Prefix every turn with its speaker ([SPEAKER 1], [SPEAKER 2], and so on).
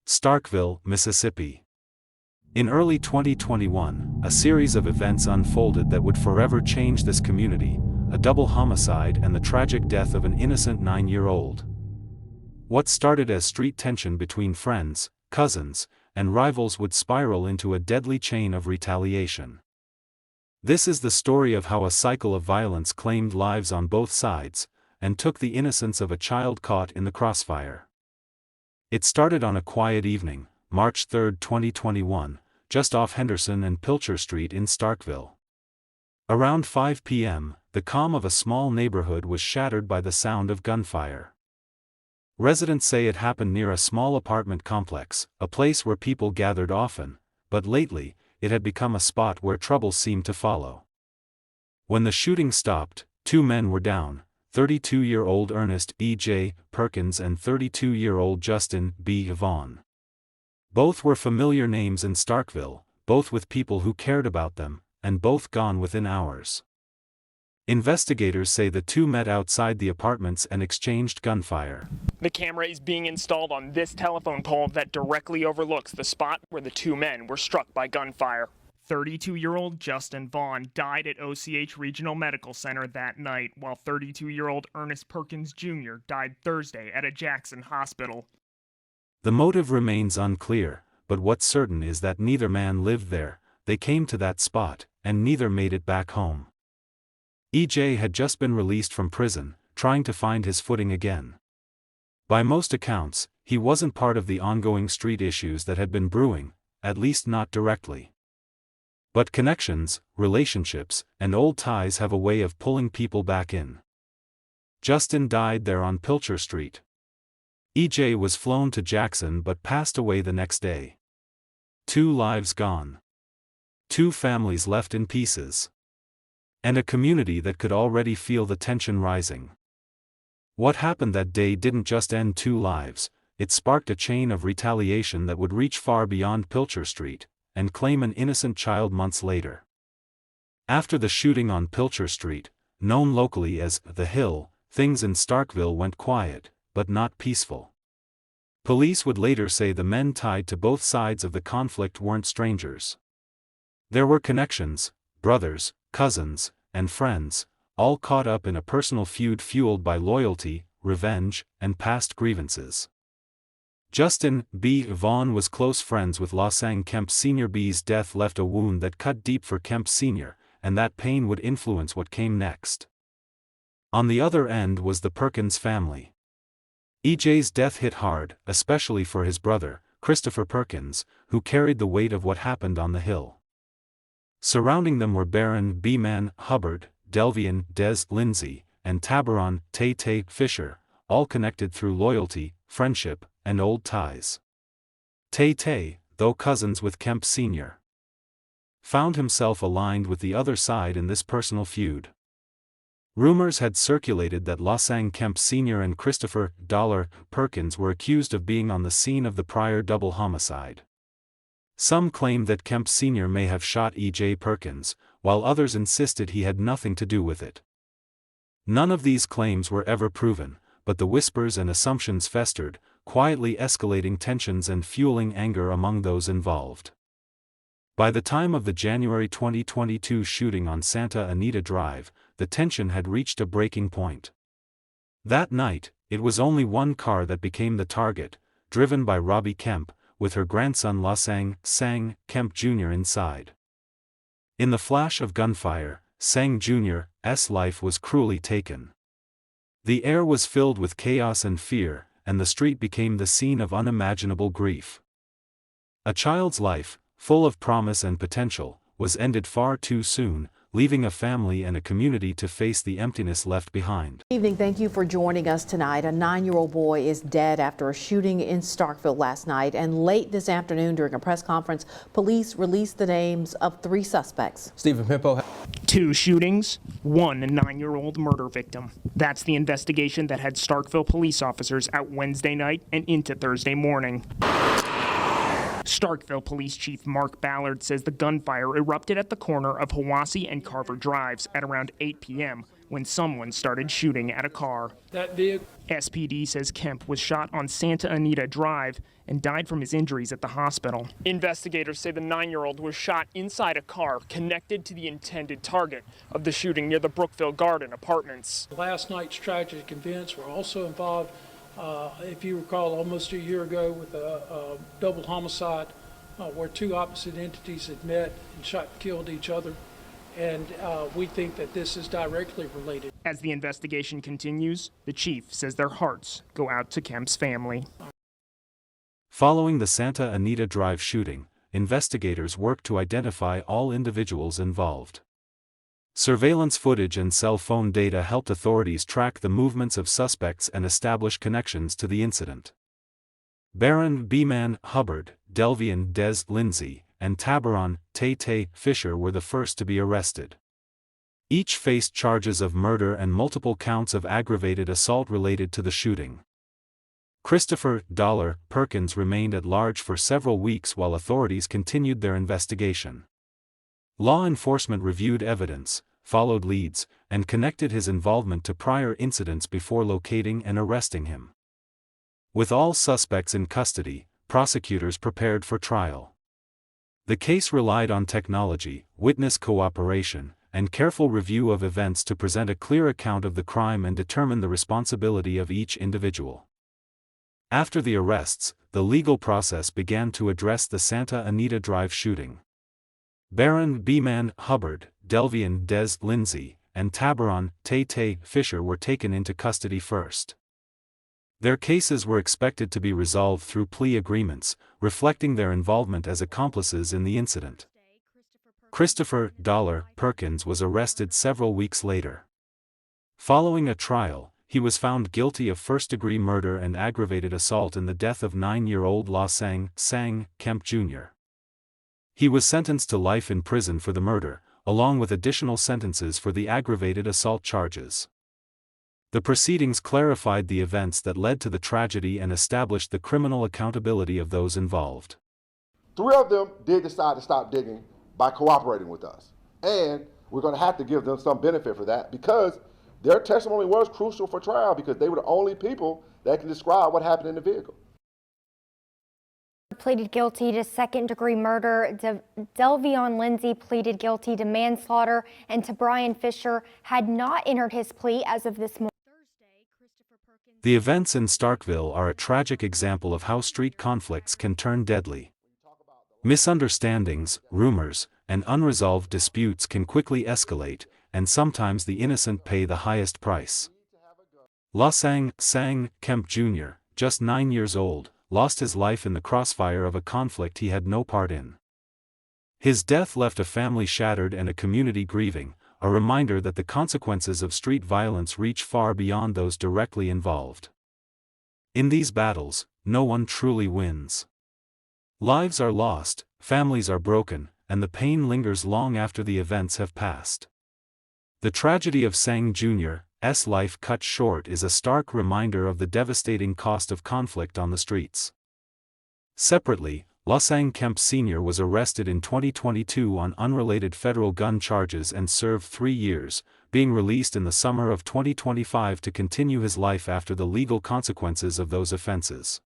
[SPEAKER 1] Starkville, Mississippi. In early 2021, a series of events unfolded that would forever change this community: a double homicide and the tragic death of an innocent 9-year-old. What started as street tension between friends, cousins, and rivals would spiral into a deadly chain of retaliation. This is the story of how a cycle of violence claimed lives on both sides, and took the innocence of a child caught in the crossfire. It started on a quiet evening, March 3, 2021, just off Henderson and Pilcher Street in Starkville. Around 5 p.m., the calm of a small neighborhood was shattered by the sound of gunfire. Residents say it happened near a small apartment complex, a place where people gathered often, but lately, it had become a spot where trouble seemed to follow. When the shooting stopped, 2 men were down: 32-year-old Ernest E.J. Perkins and 32-year-old Justin B. Vaughn. Both were familiar names in Starkville, both with people who cared about them, and both gone within hours. Investigators say the two met outside the apartments and exchanged gunfire.
[SPEAKER 2] The camera is being installed on this telephone pole that directly overlooks the spot where the 2 men were struck by gunfire. 32-year-old Justin Vaughn died at OCH Regional Medical Center that night, while 32-year-old Ernest Perkins Jr. died Thursday at a Jackson hospital.
[SPEAKER 1] The motive remains unclear, but what's certain is that neither man lived there. They came to that spot, and neither made it back home. EJ had just been released from prison, trying to find his footing again. By most accounts, he wasn't part of the ongoing street issues that had been brewing, at least not directly. But connections, relationships, and old ties have a way of pulling people back in. Justin died there on Pilcher Street. EJ was flown to Jackson but passed away the next day. 2 lives gone. 2 families left in pieces. And a community that could already feel the tension rising. What happened that day didn't just end 2 lives, it sparked a chain of retaliation that would reach far beyond Pilcher Street, and claim an innocent child months later. After the shooting on Pilcher Street, known locally as The Hill, things in Starkville went quiet, but not peaceful. Police would later say the men tied to both sides of the conflict weren't strangers. There were connections: brothers, cousins, and friends, all caught up in a personal feud fueled by loyalty, revenge, and past grievances. Justin B. Vaughn was close friends with Losang Kemp Sr. B's death left a wound that cut deep for Kemp Sr., and that pain would influence what came next. On the other end was the Perkins family. EJ's death hit hard, especially for his brother, Christopher Perkins, who carried the weight of what happened on the Hill. Surrounding them were Baron B-Man Hubbard, Delvian Des Lindsay, and Tabaron Tay Fisher, all connected through loyalty, friendship, and old ties. Tay, though cousins with Kemp Sr., found himself aligned with the other side in this personal feud. Rumors had circulated that Losang Kemp Sr. and Christopher Dollar Perkins were accused of being on the scene of the prior double homicide. Some claimed that Kemp Sr. may have shot E.J. Perkins, while others insisted he had nothing to do with it. None of these claims were ever proven, but the whispers and assumptions festered, quietly escalating tensions and fueling anger among those involved. By the time of the January 2022 shooting on Santa Anita Drive, the tension had reached a breaking point. That night, it was only one car that became the target, driven by Robbie Kemp, with her grandson Losang Kemp Jr. inside. In the flash of gunfire, Sang Jr.'s life was cruelly taken. The air was filled with chaos and fear, and the street became the scene of unimaginable grief. A child's life, full of promise and potential, was ended far too soon, leaving a family and a community to face the emptiness left behind.
[SPEAKER 3] Good evening. Thank you for joining us tonight. A 9-year-old boy is dead after a shooting in Starkville last night, and late this afternoon during a press conference, police released the names of 3 suspects.
[SPEAKER 4] Stephen Pimpo.
[SPEAKER 2] 2 shootings, 1 9-year-old murder victim. That's the investigation that had Starkville police officers out Wednesday night and into Thursday morning. Starkville Police Chief Mark Ballard says the gunfire erupted at the corner of Hiwassee and Carver Drives at around 8 p.m., when someone started shooting at a car.
[SPEAKER 4] That vehicle.
[SPEAKER 2] SPD says Kemp was shot on Santa Anita Drive and died from his injuries at the hospital. Investigators say the 9-year-old was shot inside a car connected to the intended target of the shooting near the Brookville Garden apartments.
[SPEAKER 4] Last night's tragic events were also involved, if you recall, almost a year ago with a double homicide where two opposite entities had met and shot and killed each other. And we think that this is directly related.
[SPEAKER 2] As the investigation continues, the chief says their hearts go out to Kemp's family.
[SPEAKER 1] Following the Santa Anita Drive shooting, investigators worked to identify all individuals involved. Surveillance footage and cell phone data helped authorities track the movements of suspects and establish connections to the incident. Baron B-Man Hubbard, Delvian Des Lindsay, and Tabaron Tay Fisher were the first to be arrested. Each faced charges of murder and multiple counts of aggravated assault related to the shooting. Christopher Dollar Perkins remained at large for several weeks while authorities continued their investigation. Law enforcement reviewed evidence, followed leads, and connected his involvement to prior incidents before locating and arresting him. With all suspects in custody, prosecutors prepared for trial. The case relied on technology, witness cooperation, and careful review of events to present a clear account of the crime and determine the responsibility of each individual. After the arrests, the legal process began to address the Santa Anita Drive shooting. Baron B-Man Hubbard, Delvian Des Lindsay, and Tabaron Tay Fisher were taken into custody first. Their cases were expected to be resolved through plea agreements, reflecting their involvement as accomplices in the incident. Christopher Dollar Perkins was arrested several weeks later. Following a trial, he was found guilty of first-degree murder and aggravated assault in the death of 9-year-old La Sang Kemp Jr. He was sentenced to life in prison for the murder, along with additional sentences for the aggravated assault charges. The proceedings clarified the events that led to the tragedy and established the criminal accountability of those involved.
[SPEAKER 5] 3 of them did decide to stop digging by cooperating with us. And we're going to have to give them some benefit for that because their testimony was crucial for trial because they were the only people that can describe what happened in the vehicle.
[SPEAKER 6] Pleaded guilty to second-degree murder. Delvion Lindsay pleaded guilty to manslaughter, and to Brian Fisher had not entered his plea as of this morning.
[SPEAKER 1] The events in Starkville are a tragic example of how street conflicts can turn deadly. Misunderstandings, rumors, and unresolved disputes can quickly escalate, and sometimes the innocent pay the highest price. La Sang Kemp Jr., just 9 years old, lost his life in the crossfire of a conflict he had no part in. His death left a family shattered and a community grieving, a reminder that the consequences of street violence reach far beyond those directly involved. In these battles, no one truly wins. Lives are lost, families are broken, and the pain lingers long after the events have passed. The tragedy of Sang Jr.'s life cut short is a stark reminder of the devastating cost of conflict on the streets. Separately, La Sang Kemp Sr. was arrested in 2022 on unrelated federal gun charges and served 3 years, being released in the summer of 2025 to continue his life after the legal consequences of those offenses.